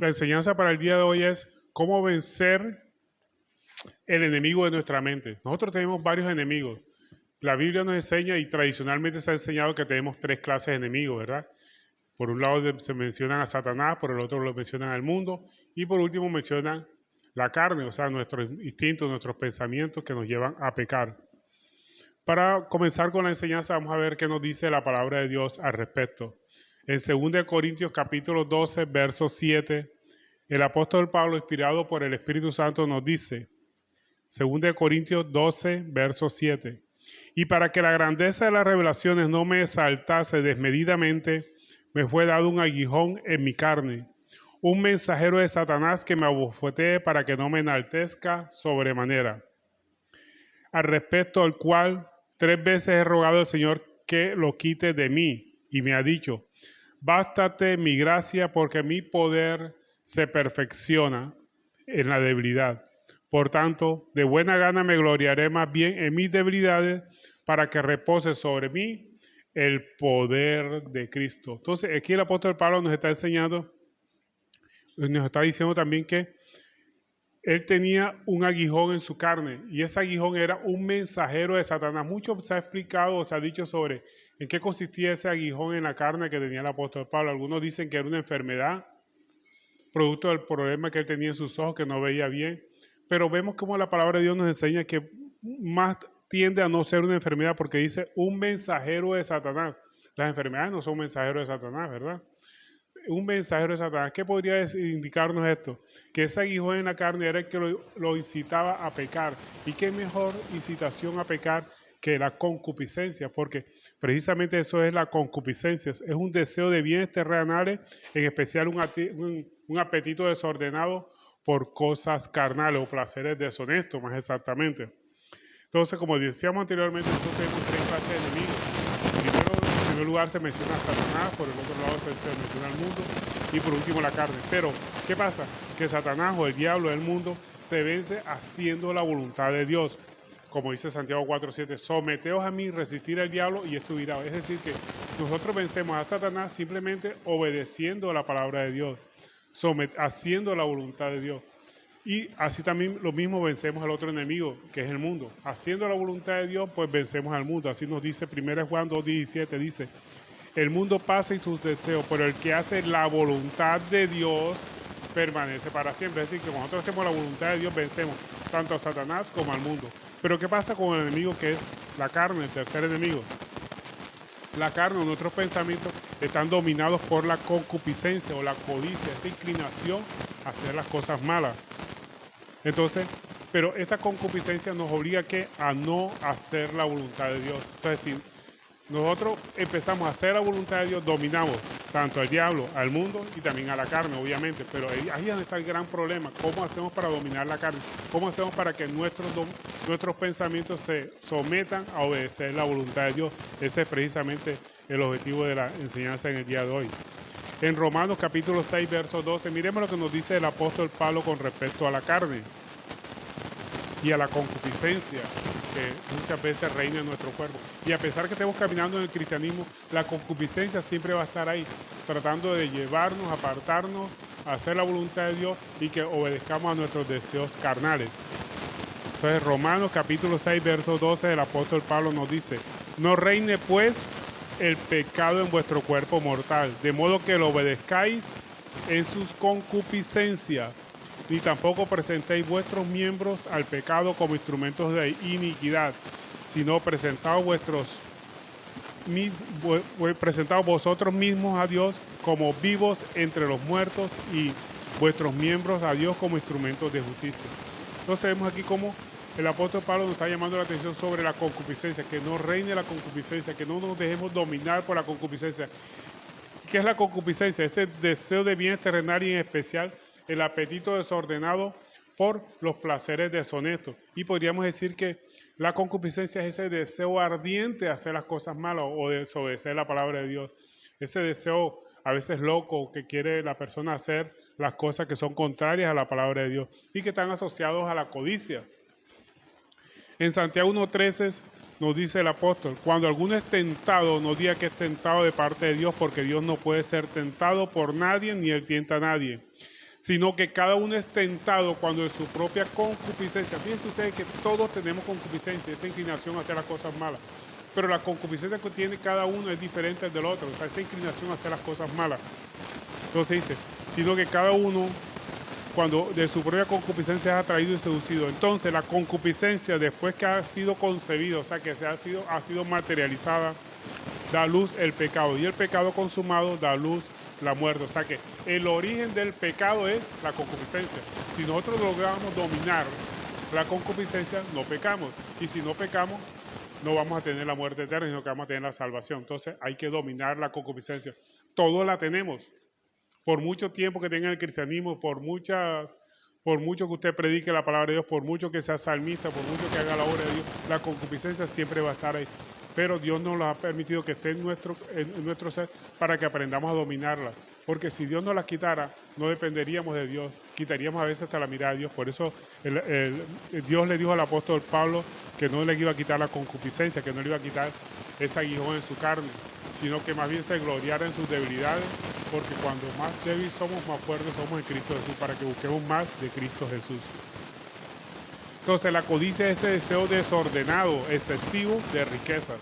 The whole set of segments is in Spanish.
La enseñanza para el día de hoy es cómo vencer el enemigo de nuestra mente. Nosotros tenemos varios enemigos. La Biblia nos enseña y tradicionalmente se ha enseñado que tenemos tres clases de enemigos, ¿verdad? Por un lado se mencionan a Satanás, por el otro lo mencionan al mundo y por último mencionan la carne, o sea, nuestros instintos, nuestros pensamientos que nos llevan a pecar. Para comenzar con la enseñanza vamos a ver qué nos dice la palabra de Dios al respecto. En 2 Corintios capítulo 12, verso 7, el apóstol Pablo, inspirado por el Espíritu Santo, nos dice, 2 Corintios 12, verso 7, y para que la grandeza de las revelaciones no me exaltase desmedidamente, me fue dado un aguijón en mi carne, un mensajero de Satanás que me abofetee para que no me enaltezca sobremanera. Al respecto al cual 3 veces he rogado al Señor que lo quite de mí, y me ha dicho, bástate mi gracia porque mi poder se perfecciona en la debilidad. Por tanto, de buena gana me gloriaré más bien en mis debilidades para que repose sobre mí el poder de Cristo. Entonces, aquí el apóstol Pablo nos está enseñando, nos está diciendo también que él tenía un aguijón en su carne y ese aguijón era un mensajero de Satanás. Mucho se ha explicado, se ha dicho sobre en qué consistía ese aguijón en la carne que tenía el apóstol Pablo. Algunos dicen que era una enfermedad, producto del problema que él tenía en sus ojos, que no veía bien. Pero vemos cómo la palabra de Dios nos enseña que más tiende a no ser una enfermedad porque dice un mensajero de Satanás. Las enfermedades no son mensajeros de Satanás, ¿verdad? Un mensajero de Satanás. ¿Qué podría indicarnos esto? Que ese aguijón en la carne era el que lo incitaba a pecar. ¿Y qué mejor incitación a pecar que la concupiscencia? Porque precisamente eso es la concupiscencia. Es un deseo de bienes terrenales, en especial un apetito desordenado por cosas carnales o placeres deshonestos, más exactamente. Entonces, como decíamos anteriormente, nosotros tenemos tres clases de enemigos. En primer lugar se menciona a Satanás, por el otro lado se menciona al mundo y por último la carne. Pero, ¿qué pasa? Que Satanás o el diablo del mundo se vence haciendo la voluntad de Dios. Como dice Santiago 4:7, someteos a mí, resistir al diablo y esto irá. Es decir, que nosotros vencemos a Satanás simplemente obedeciendo la palabra de Dios, haciendo la voluntad de Dios. Y así también lo mismo vencemos al otro enemigo, que es el mundo. Haciendo la voluntad de Dios, pues vencemos al mundo. Así nos dice 1 Juan 2:17, dice, el mundo pasa y sus deseos, pero el que hace la voluntad de Dios permanece para siempre. Es decir, que cuando nosotros hacemos la voluntad de Dios, vencemos tanto a Satanás como al mundo. Pero ¿qué pasa con el enemigo que es la carne, el tercer enemigo? La carne o nuestros pensamientos están dominados por la concupiscencia o la codicia, esa inclinación a hacer las cosas malas. Entonces, pero esta concupiscencia nos obliga a no hacer la voluntad de Dios. Entonces, si nosotros empezamos a hacer la voluntad de Dios, dominamos tanto al diablo, al mundo y también a la carne, obviamente. Pero ahí es donde está el gran problema. ¿Cómo hacemos para dominar la carne? ¿Cómo hacemos para que nuestros pensamientos se sometan a obedecer la voluntad de Dios? Ese es precisamente el objetivo de la enseñanza en el día de hoy. En Romanos capítulo 6, verso 12, miremos lo que nos dice el apóstol Pablo con respecto a la carne y a la concupiscencia que muchas veces reina en nuestro cuerpo. Y a pesar que estemos caminando en el cristianismo, la concupiscencia siempre va a estar ahí, tratando de llevarnos, apartarnos, a hacer la voluntad de Dios y que obedezcamos a nuestros deseos carnales. Entonces, Romanos capítulo 6, verso 12, el apóstol Pablo nos dice, no reine pues el pecado en vuestro cuerpo mortal, de modo que lo obedezcáis en sus concupiscencias, ni tampoco presentéis vuestros miembros al pecado como instrumentos de iniquidad, sino presentaos vosotros mismos a Dios como vivos entre los muertos y vuestros miembros a Dios como instrumentos de justicia. Entonces vemos aquí cómo el apóstol Pablo nos está llamando la atención sobre la concupiscencia, que no reine la concupiscencia, que no nos dejemos dominar por la concupiscencia. ¿Qué es la concupiscencia? Ese deseo de bienes terrenales y en especial el apetito desordenado por los placeres deshonestos. Y podríamos decir que la concupiscencia es ese deseo ardiente de hacer las cosas malas o de desobedecer la palabra de Dios. Ese deseo a veces loco que quiere la persona hacer las cosas que son contrarias a la palabra de Dios y que están asociados a la codicia. En Santiago 1:13 nos dice el apóstol, cuando alguno es tentado, no diga que es tentado de parte de Dios, porque Dios no puede ser tentado por nadie, ni él tienta a nadie, sino que cada uno es tentado cuando de su propia concupiscencia. Fíjense ustedes que todos tenemos concupiscencia, esa inclinación a hacer las cosas malas. Pero la concupiscencia que tiene cada uno es diferente del otro, o sea, esa inclinación a hacer las cosas malas. Entonces dice, sino que cada uno, cuando de su propia concupiscencia es atraído y seducido. Entonces la concupiscencia, después que ha sido concebida, o sea, que ha sido materializada, da luz el pecado. Y el pecado consumado da luz la muerte. O sea que el origen del pecado es la concupiscencia. Si nosotros logramos dominar la concupiscencia, no pecamos. Y si no pecamos, no vamos a tener la muerte eterna, sino que vamos a tener la salvación. Entonces hay que dominar la concupiscencia. Todos la tenemos. Por mucho tiempo que tenga el cristianismo, por mucho que usted predique la palabra de Dios, por mucho que sea salmista, por mucho que haga la obra de Dios, la concupiscencia siempre va a estar ahí. Pero Dios nos la ha permitido que esté en nuestro ser para que aprendamos a dominarla. Porque si Dios nos la quitara, no dependeríamos de Dios. Quitaríamos a veces hasta la mirada de Dios. Por eso Dios le dijo al apóstol Pablo que no le iba a quitar la concupiscencia, que no le iba a quitar ese aguijón en su carne, sino que más bien se gloriara en sus debilidades, porque cuando más débiles somos, más fuertes somos en Cristo Jesús, para que busquemos más de Cristo Jesús. Entonces la codicia es ese deseo desordenado, excesivo de riquezas.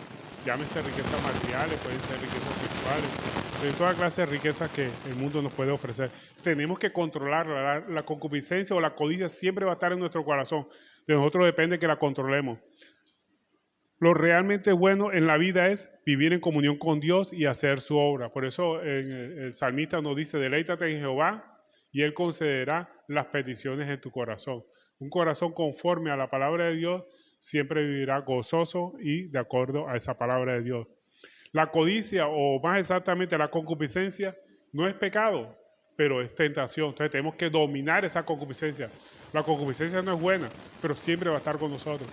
Llámese riquezas materiales, pueden ser riquezas sexuales, de toda clase de riquezas que el mundo nos puede ofrecer. Tenemos que controlarla. La concupiscencia o la codicia siempre va a estar en nuestro corazón. De nosotros depende que la controlemos. Lo realmente bueno en la vida es vivir en comunión con Dios y hacer su obra. Por eso el salmista nos dice, deleítate en Jehová y Él concederá las peticiones en tu corazón. Un corazón conforme a la palabra de Dios siempre vivirá gozoso y de acuerdo a esa palabra de Dios. La codicia, o más exactamente la concupiscencia, no es pecado, pero es tentación. Entonces tenemos que dominar esa concupiscencia. La concupiscencia no es buena, pero siempre va a estar con nosotros.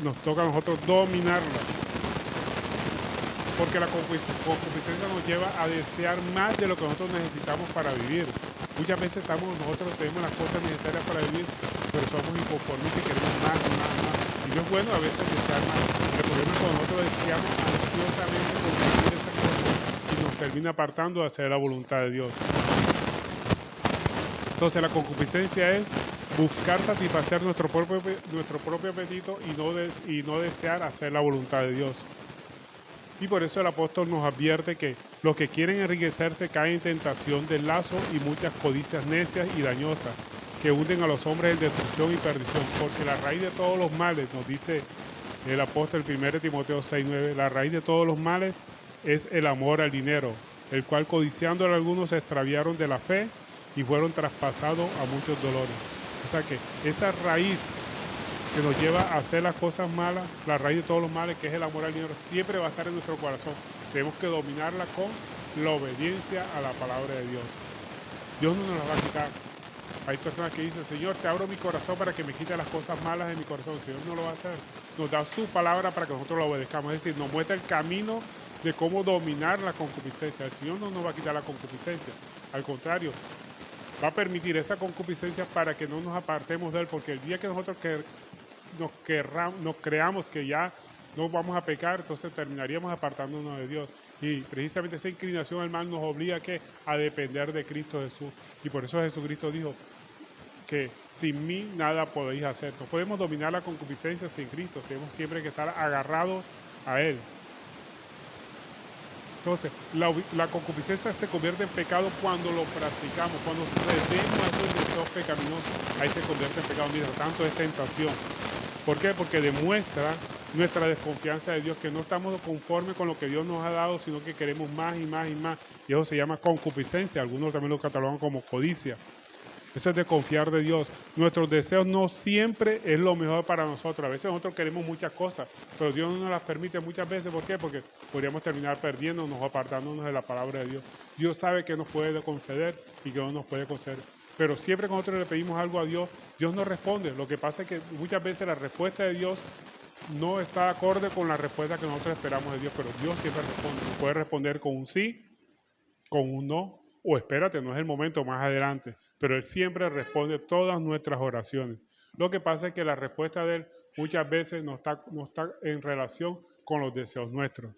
Nos toca a nosotros dominarla. Porque la concupiscencia nos lleva a desear más de lo que nosotros necesitamos para vivir. Muchas veces nosotros tenemos las cosas necesarias para vivir, pero somos inconformistas y queremos más. Y no es bueno a veces desear más. El problema es cuando nosotros deseamos ansiosamente conseguir esa cosa y nos termina apartando de hacer la voluntad de Dios. Entonces la concupiscencia es buscar satisfacer nuestro propio apetito y no desear hacer la voluntad de Dios. Y por eso el apóstol nos advierte que los que quieren enriquecerse caen en tentación del lazo y muchas codicias necias y dañosas que hunden a los hombres en destrucción y perdición. Porque la raíz de todos los males, nos dice el apóstol 1 Timoteo 6:9, la raíz de todos los males es el amor al dinero, el cual codiciando a algunos se extraviaron de la fe y fueron traspasados a muchos dolores. O sea que esa raíz que nos lleva a hacer las cosas malas, la raíz de todos los males, que es el amor al dinero, siempre va a estar en nuestro corazón. Tenemos que dominarla con la obediencia a la palabra de Dios. Dios no nos la va a quitar. Hay personas que dicen, Señor, te abro mi corazón para que me quite las cosas malas de mi corazón. El Señor no lo va a hacer. Nos da su palabra para que nosotros la obedezcamos. Es decir, nos muestra el camino de cómo dominar la concupiscencia. El Señor no nos va a quitar la concupiscencia. Al contrario, va a permitir esa concupiscencia para que no nos apartemos de Él. Porque el día que nosotros nos creamos que ya no vamos a pecar, entonces terminaríamos apartándonos de Dios. Y precisamente esa inclinación al mal nos obliga a depender de Cristo Jesús. Y por eso Jesucristo dijo que sin mí nada podéis hacer. No podemos dominar la concupiscencia sin Cristo. Tenemos siempre que estar agarrados a Él. Entonces, la concupiscencia se convierte en pecado cuando lo practicamos, cuando cedemos a esos deseos pecaminosos, ahí se convierte en pecado. Mira, tanto es tentación. ¿Por qué? Porque demuestra nuestra desconfianza de Dios, que no estamos conformes con lo que Dios nos ha dado, sino que queremos más y más y más. Y eso se llama concupiscencia, algunos también lo catalogan como codicia. Eso es de confiar de Dios. Nuestros deseos no siempre es lo mejor para nosotros. A veces nosotros queremos muchas cosas, pero Dios no nos las permite muchas veces. ¿Por qué? Porque podríamos terminar perdiéndonos o apartándonos de la palabra de Dios. Dios sabe qué nos puede conceder y qué no nos puede conceder. Pero siempre que nosotros le pedimos algo a Dios, Dios nos responde. Lo que pasa es que muchas veces la respuesta de Dios no está acorde con la respuesta que nosotros esperamos de Dios, pero Dios siempre responde. Nos puede responder con un sí, con un no, o espérate, no es el momento, más adelante. Pero Él siempre responde todas nuestras oraciones. Lo que pasa es que la respuesta de Él muchas veces no está en relación con los deseos nuestros.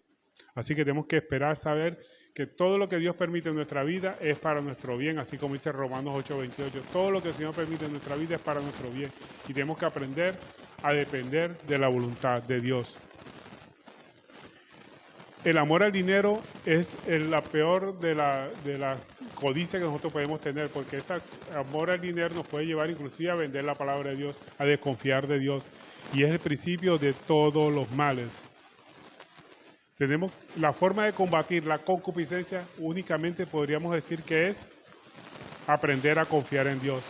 Así que tenemos que esperar, saber que todo lo que Dios permite en nuestra vida es para nuestro bien, así como dice Romanos 8:28. Todo lo que el Señor permite en nuestra vida es para nuestro bien. Y tenemos que aprender a depender de la voluntad de Dios. El amor al dinero es la peor de la codicia que nosotros podemos tener, porque ese amor al dinero nos puede llevar inclusive a vender la palabra de Dios, a desconfiar de Dios. Y es el principio de todos los males. Tenemos la forma de combatir la concupiscencia, únicamente podríamos decir que es aprender a confiar en Dios.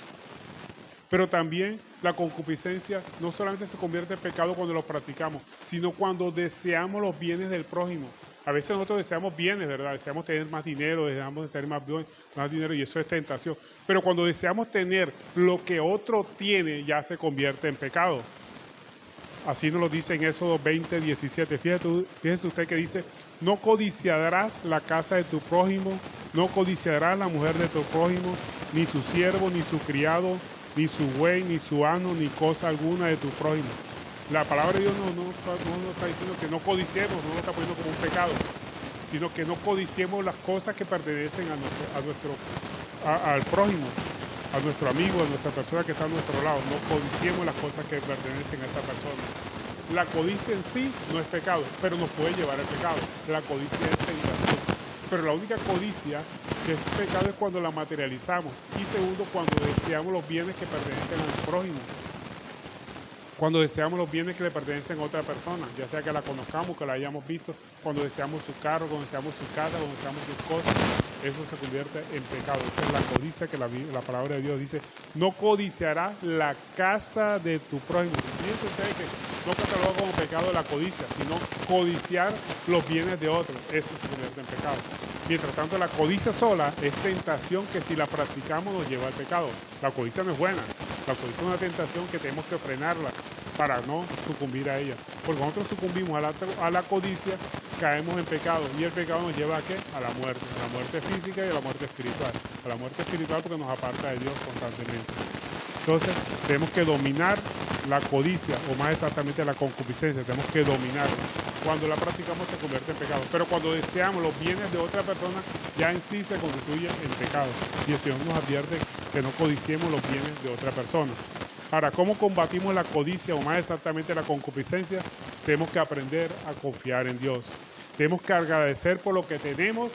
Pero también la concupiscencia no solamente se convierte en pecado cuando lo practicamos, sino cuando deseamos los bienes del prójimo. A veces nosotros deseamos bienes, ¿verdad? Deseamos tener más dinero, deseamos tener más dinero y eso es tentación. Pero cuando deseamos tener lo que otro tiene, ya se convierte en pecado. Así nos lo dice en Éxodo 20:17. Fíjese usted que dice, no codiciarás la casa de tu prójimo, no codiciarás la mujer de tu prójimo, ni su siervo, ni su criado, ni su buey, ni su asno, ni cosa alguna de tu prójimo. La palabra de Dios no nos está diciendo que no codiciemos, no nos está poniendo como un pecado, sino que no codiciemos las cosas que pertenecen al prójimo, a nuestro amigo, a nuestra persona que está a nuestro lado. No codiciemos las cosas que pertenecen a esa persona. La codicia en sí no es pecado, pero nos puede llevar al pecado. La codicia es tentación. Pero la única codicia que es pecado es cuando la materializamos. Y segundo, cuando deseamos los bienes que pertenecen al prójimo. Cuando deseamos los bienes que le pertenecen a otra persona, ya sea que la conozcamos, que la hayamos visto, cuando deseamos su carro, cuando deseamos su casa, cuando deseamos sus cosas, eso se convierte en pecado. Esa es la codicia que la palabra de Dios dice, no codiciarás la casa de tu prójimo. Fíjense ustedes que no cataloga como pecado la codicia, sino codiciar los bienes de otros, eso se convierte en pecado. Mientras tanto, la codicia sola es tentación que si la practicamos nos lleva al pecado. La codicia no es buena, la codicia es una tentación que tenemos que frenarla para no sucumbir a ella. Porque cuando nosotros sucumbimos a la codicia, caemos en pecado. Y el pecado nos lleva ¿a qué? A la muerte física y a la muerte espiritual. A la muerte espiritual porque nos aparta de Dios constantemente. Entonces, tenemos que dominar la codicia, o más exactamente la concupiscencia, tenemos que dominarla. Cuando la practicamos se convierte en pecado. Pero cuando deseamos los bienes de otra persona, ya en sí se constituye en pecado. Y el Señor nos advierte que no codiciemos los bienes de otra persona. Ahora, ¿cómo combatimos la codicia o más exactamente la concupiscencia? Tenemos que aprender a confiar en Dios. Tenemos que agradecer por lo que tenemos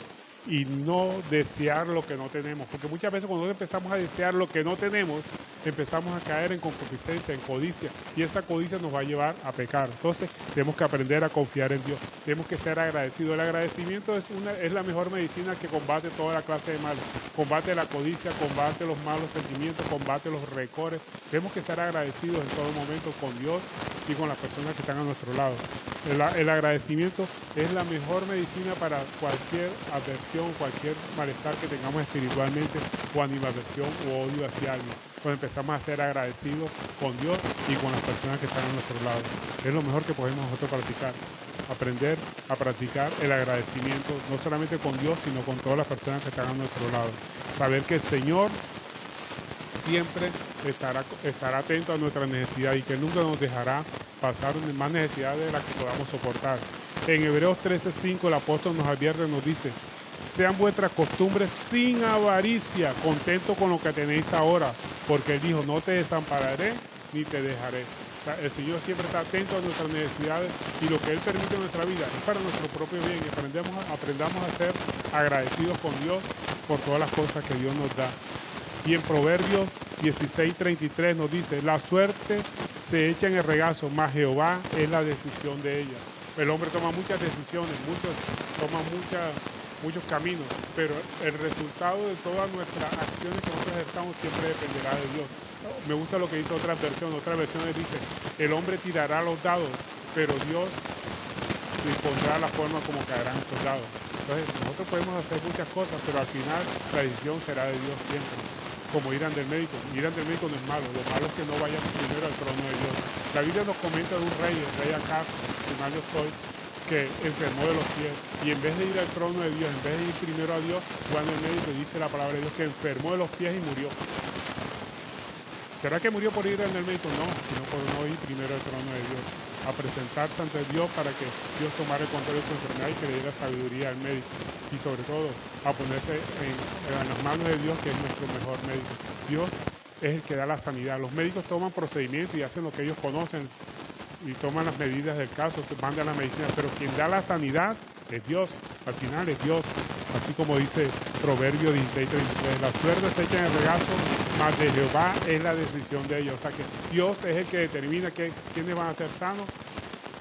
y no desear lo que no tenemos. Porque muchas veces cuando empezamos a desear lo que no tenemos, empezamos a caer en concupiscencia, en codicia. Y esa codicia nos va a llevar a pecar. Entonces, tenemos que aprender a confiar en Dios. Tenemos que ser agradecidos. El agradecimiento es la mejor medicina que combate toda la clase de males. Combate la codicia, combate los malos sentimientos, combate los recores. Tenemos que ser agradecidos en todo momento con Dios y con las personas que están a nuestro lado. El agradecimiento es la mejor medicina para cualquier aversión, cualquier malestar que tengamos espiritualmente o animadversión o odio hacia alguien. Cuando empezamos a ser agradecidos con Dios y con las personas que están a nuestro lado. Es lo mejor que podemos nosotros practicar. Aprender a practicar el agradecimiento, no solamente con Dios, sino con todas las personas que están a nuestro lado. Saber que el Señor siempre estará atento a nuestra necesidad y que nunca nos dejará pasar más necesidad de la que podamos soportar. En Hebreos 13:5 el apóstol nos advierte, nos dice, sean vuestras costumbres sin avaricia, contentos con lo que tenéis ahora, porque Él dijo, no te desampararé ni te dejaré. O sea, el Señor siempre está atento a nuestras necesidades y lo que Él permite en nuestra vida es para nuestro propio bien. Y aprendamos a ser agradecidos con Dios por todas las cosas que Dios nos da. Y en Proverbios 16:33 nos dice, la suerte se echa en el regazo, mas Jehová es la decisión de ella. El hombre toma muchas decisiones, muchos caminos, pero el resultado de todas nuestras acciones que nosotros estamos siempre dependerá de Dios. Me gusta lo que dice otras versiones dice, el hombre tirará los dados, pero Dios dispondrá la forma como caerán esos dados. Entonces, nosotros podemos hacer muchas cosas, pero al final la decisión será de Dios siempre. Como ir ante el médico. Ir ante el médico no es malo, lo malo es que no vayamos primero al trono de Dios. La Biblia nos comenta de un rey, el rey Acab, si mal no estoy, que enfermó de los pies. Y en vez de ir al trono de Dios, en vez de ir primero a Dios, fue al médico y dice la palabra de Dios que enfermó de los pies y murió. ¿Será que murió por ir en el médico? No, sino por no ir primero al trono de Dios, a presentarse ante Dios para que Dios tomara el control de su enfermedad y que le diera sabiduría al médico. Y sobre todo, a ponerse en las manos de Dios, que es nuestro mejor médico. Dios es el que da la sanidad. Los médicos toman procedimientos y hacen lo que ellos conocen y toman las medidas del caso, mandan la medicina, pero quien da la sanidad es Dios, al final es Dios, así como dice Proverbio 16:33, las flores se echan en el regazo, mas de Jehová es la decisión de ellos, o sea que Dios es el que determina quiénes van a ser sanos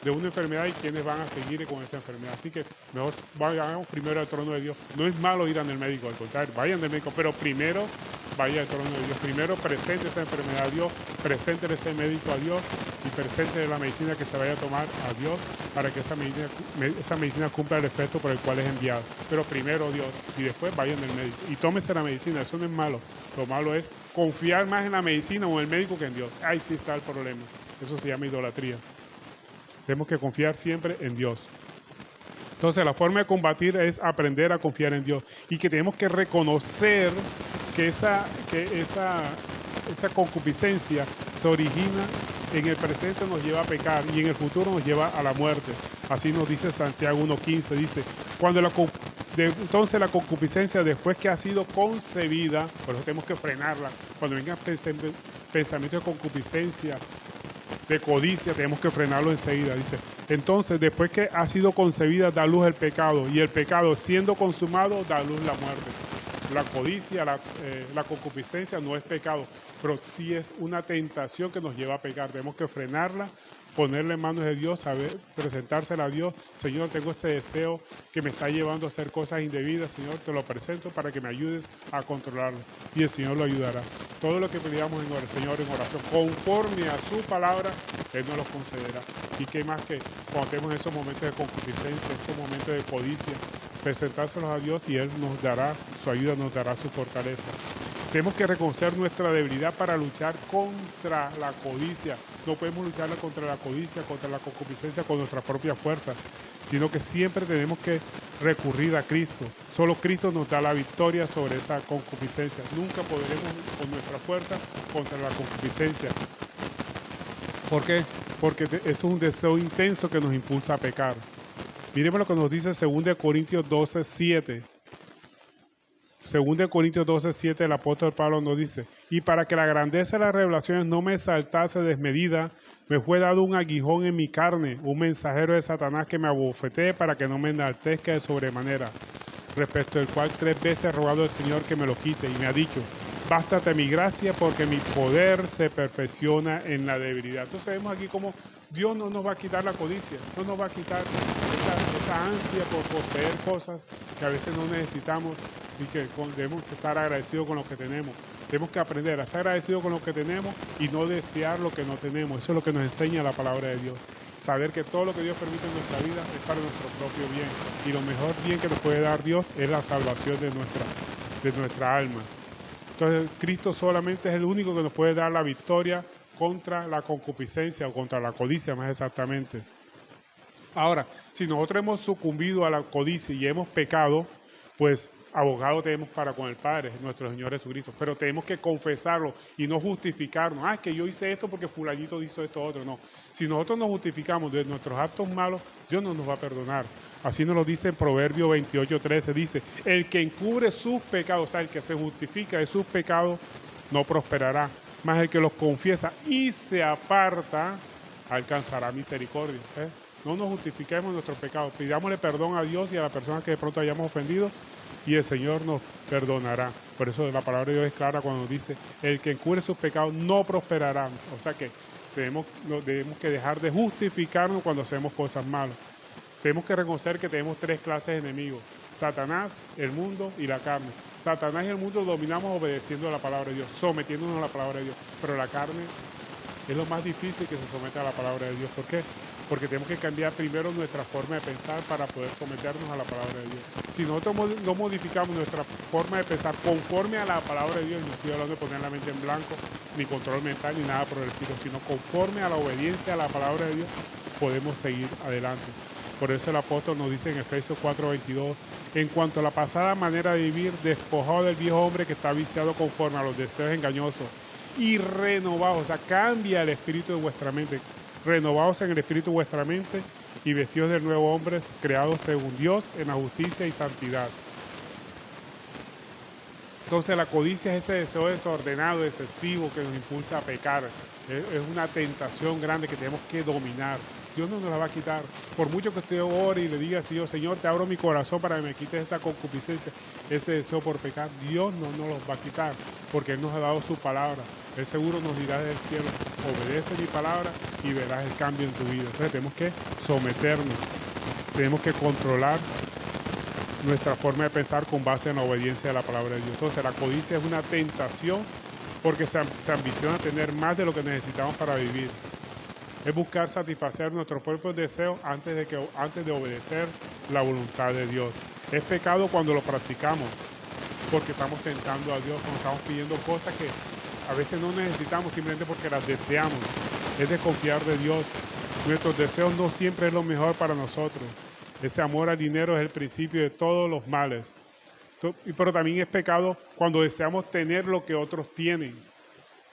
de una enfermedad y quiénes van a seguir con esa enfermedad. Así que mejor vayamos primero al trono de Dios. No es malo ir al médico, al contrario, vayan al médico, pero primero vaya al trono de Dios. Primero presente esa enfermedad a Dios, presente ese médico a Dios y presente la medicina que se vaya a tomar a Dios para que esa medicina cumpla el efecto por el cual es enviado. Pero primero Dios y después vayan al médico. Y tómese la medicina, eso no es malo. Lo malo es confiar más en la medicina o en el médico que en Dios. Ahí sí está el problema. Eso se llama idolatría. Tenemos que confiar siempre en Dios. Entonces, la forma de combatir es aprender a confiar en Dios y que tenemos que reconocer que esa concupiscencia se origina en el presente, nos lleva a pecar y en el futuro nos lleva a la muerte. Así nos dice Santiago 1:15, dice, entonces la concupiscencia, después que ha sido concebida, por eso tenemos que frenarla, cuando vengan pensamientos de concupiscencia, de codicia, tenemos que frenarlo enseguida. Dice, entonces después que ha sido concebida da luz el pecado, y el pecado siendo consumado da luz la muerte. La codicia, la concupiscencia no es pecado, pero sí es una tentación que nos lleva a pecar. Tenemos que frenarla, ponerle en manos de Dios, presentársela a Dios. Señor, tengo este deseo que me está llevando a hacer cosas indebidas. Señor, te lo presento para que me ayudes a controlarlo. Y el Señor lo ayudará. Todo lo que pedíamos Señor, en oración, conforme a su palabra, Él nos lo concederá. Y qué más que cuando tenemos esos momentos de concupiscencia, esos momentos de codicia, presentárselos a Dios y Él nos dará su ayuda, nos dará su fortaleza. Tenemos que reconocer nuestra debilidad para luchar contra la codicia. No podemos luchar contra la codicia, contra la concupiscencia con nuestra propia fuerza, sino que siempre tenemos que recurrir a Cristo. Solo Cristo nos da la victoria sobre esa concupiscencia. Nunca podremos con nuestra fuerza contra la concupiscencia. ¿Por qué? Porque eso es un deseo intenso que nos impulsa a pecar. Miremos lo que nos dice 2 Corintios 12:7. 2 Corintios 12:7, el apóstol Pablo nos dice, y para que la grandeza de las revelaciones no me exaltase desmedida, me fue dado un aguijón en mi carne, un mensajero de Satanás que me abofetee para que no me enaltezca de sobremanera, respecto del cual 3 veces he rogado al Señor que me lo quite, y me ha dicho, bástate mi gracia porque mi poder se perfecciona en la debilidad. Entonces vemos aquí cómo Dios no nos va a quitar la codicia, no nos va a quitar esa ansia por poseer cosas que a veces no necesitamos y que debemos estar agradecidos con lo que tenemos. Tenemos que aprender a ser agradecidos con lo que tenemos y no desear lo que no tenemos. Eso es lo que nos enseña la palabra de Dios. Saber que todo lo que Dios permite en nuestra vida es para nuestro propio bien. Y lo mejor bien que nos puede dar Dios es la salvación de nuestra alma. Entonces Cristo solamente es el único que nos puede dar la victoria contra la concupiscencia o contra la codicia más exactamente. Ahora, si nosotros hemos sucumbido a la codicia y hemos pecado, pues abogado tenemos para con el Padre, nuestro Señor Jesucristo, pero tenemos que confesarlo y no justificarnos. Es que yo hice esto porque fulanito hizo esto otro. No, si nosotros nos justificamos de nuestros actos malos, Dios no nos va a perdonar. Así nos lo dice en Proverbio 28:13, dice, el que encubre sus pecados, o sea, el que se justifica de sus pecados, no prosperará, mas el que los confiesa y se aparta, alcanzará misericordia. No nos justifiquemos nuestros pecados, pidámosle perdón a Dios y a la persona que de pronto hayamos ofendido y el Señor nos perdonará. Por eso la palabra de Dios es clara cuando dice, el que encubre sus pecados no prosperará. O sea que debemos que dejar de justificarnos cuando hacemos cosas malas. Tenemos que reconocer que tenemos 3 clases de enemigos, Satanás, el mundo y la carne. Satanás y el mundo dominamos obedeciendo a la palabra de Dios, sometiéndonos a la palabra de Dios, pero la carne es lo más difícil que se someta a la palabra de Dios. ¿Por qué? Porque tenemos que cambiar primero nuestra forma de pensar para poder someternos a la palabra de Dios. Si nosotros no modificamos nuestra forma de pensar conforme a la palabra de Dios, no estoy hablando de poner la mente en blanco, ni control mental, ni nada por el estilo, sino conforme a la obediencia a la palabra de Dios, podemos seguir adelante. Por eso el apóstol nos dice en Efesios 4:22, en cuanto a la pasada manera de vivir, despojado del viejo hombre que está viciado conforme a los deseos engañosos, y renovados. O sea, cambia el espíritu de vuestra mente. Renovados en el espíritu de vuestra mente y vestidos del nuevo hombre, creados según Dios en la justicia y santidad. Entonces la codicia es ese deseo desordenado, excesivo que nos impulsa a pecar. Es una tentación grande que tenemos que dominar. Dios no nos la va a quitar. Por mucho que usted ore y le diga, Señor, te abro mi corazón para que me quites esa concupiscencia, ese deseo por pecar, Dios no nos lo va a quitar, porque Él nos ha dado su palabra. Él seguro nos dirá desde el cielo, obedece mi palabra y verás el cambio en tu vida. Entonces tenemos que someternos, tenemos que controlar nuestra forma de pensar con base en la obediencia de la palabra de Dios. Entonces la codicia es una tentación porque se ambiciona tener más de lo que necesitamos para vivir. Es buscar satisfacer nuestros propios deseos antes de obedecer la voluntad de Dios. Es pecado cuando lo practicamos, porque estamos tentando a Dios, cuando estamos pidiendo cosas que a veces no necesitamos simplemente porque las deseamos. Es desconfiar de Dios. Nuestros deseos no siempre es lo mejor para nosotros. Ese amor al dinero es el principio de todos los males. Pero también es pecado cuando deseamos tener lo que otros tienen.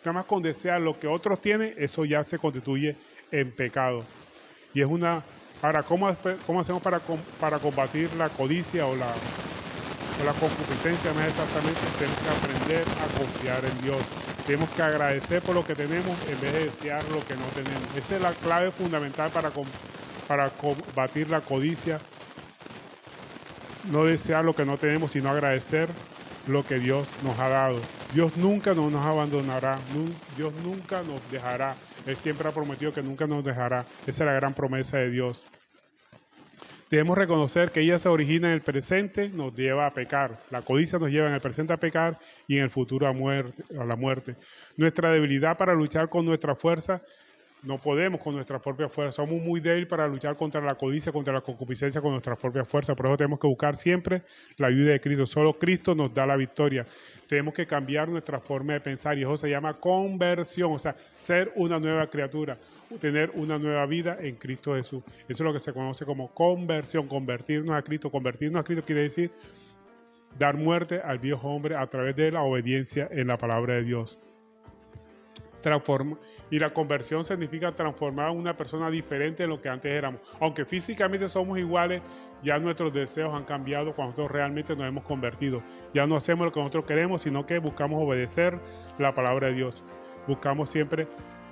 Nada más con desear lo que otros tienen, eso ya se constituye en pecado. Y es una... Ahora, ¿cómo hacemos para combatir la codicia o la concupiscencia? Más exactamente, tenemos que aprender a confiar en Dios. Tenemos que agradecer por lo que tenemos en vez de desear lo que no tenemos. Esa es la clave fundamental para combatir la codicia. No desear lo que no tenemos, sino agradecer lo que Dios nos ha dado. Dios nunca nos abandonará, Dios nunca nos dejará. Él siempre ha prometido que nunca nos dejará. Esa es la gran promesa de Dios. Debemos reconocer que ella se origina en el presente, nos lleva a pecar. La codicia nos lleva en el presente a pecar y en el futuro a la muerte. Nuestra debilidad para luchar con nuestra fuerza, no podemos con nuestra propia fuerza. Somos muy débiles para luchar contra la codicia, contra la concupiscencia con nuestra propia fuerza. Por eso tenemos que buscar siempre la ayuda de Cristo. Solo Cristo nos da la victoria. Tenemos que cambiar nuestra forma de pensar y eso se llama conversión, o sea, ser una nueva criatura, tener una nueva vida en Cristo Jesús. Eso es lo que se conoce como conversión, convertirnos a Cristo. Convertirnos a Cristo quiere decir dar muerte al viejo hombre a través de la obediencia en la palabra de Dios. Y la conversión significa transformar a una persona diferente de lo que antes éramos. Aunque físicamente somos iguales, ya nuestros deseos han cambiado cuando nosotros realmente nos hemos convertido. Ya no hacemos lo que nosotros queremos, sino que buscamos obedecer la palabra de Dios. Buscamos siempre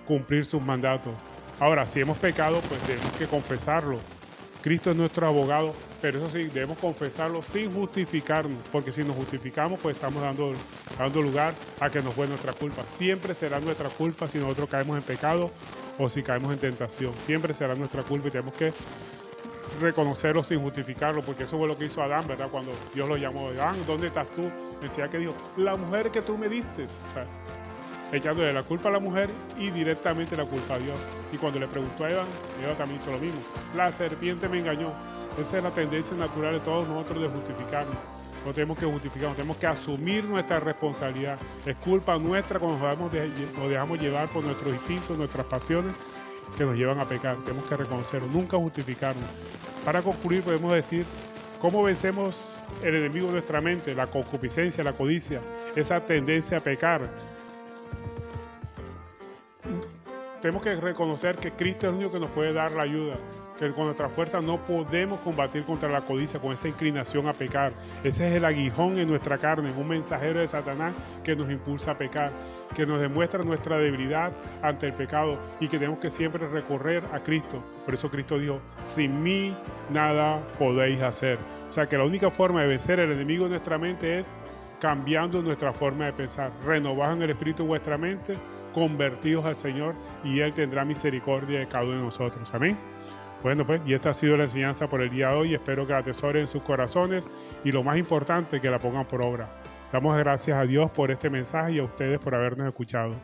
cumplir sus mandatos. Ahora, si hemos pecado, pues tenemos que confesarlo. Cristo es nuestro abogado, pero eso sí, debemos confesarlo sin justificarnos, porque si nos justificamos, pues estamos dando lugar a que nos fue nuestra culpa. Siempre será nuestra culpa si nosotros caemos en pecado o si caemos en tentación. Siempre será nuestra culpa y tenemos que reconocerlo sin justificarlo, porque eso fue lo que hizo Adán, ¿verdad? Cuando Dios lo llamó, Adán, ¿dónde estás tú? Decía que dijo, la mujer que tú me diste, o sea, echándole la culpa a la mujer y directamente la culpa a Dios. Y cuando le preguntó a Eva también hizo lo mismo. La serpiente me engañó. Esa es la tendencia natural de todos nosotros de justificarnos. No tenemos que justificarnos, tenemos que asumir nuestra responsabilidad. Es culpa nuestra cuando nos dejamos llevar por nuestros instintos, nuestras pasiones que nos llevan a pecar. Tenemos que reconocerlo, nunca justificarnos. Para concluir podemos decir, ¿cómo vencemos el enemigo de nuestra mente? La concupiscencia, la codicia, esa tendencia a pecar. Tenemos que reconocer que Cristo es el único que nos puede dar la ayuda, que con nuestra fuerza no podemos combatir contra la codicia, con esa inclinación a pecar. Ese es el aguijón en nuestra carne, un mensajero de Satanás que nos impulsa a pecar, que nos demuestra nuestra debilidad ante el pecado y que tenemos que siempre recorrer a Cristo. Por eso Cristo dijo, sin mí nada podéis hacer. O sea que la única forma de vencer el enemigo de nuestra mente es cambiando nuestra forma de pensar, renovados en el espíritu de vuestra mente, convertidos al Señor y Él tendrá misericordia de cada uno de nosotros. Amén. Bueno, pues, y esta ha sido la enseñanza por el día de hoy. Espero que la atesoren en sus corazones y lo más importante, que la pongan por obra. Damos gracias a Dios por este mensaje y a ustedes por habernos escuchado.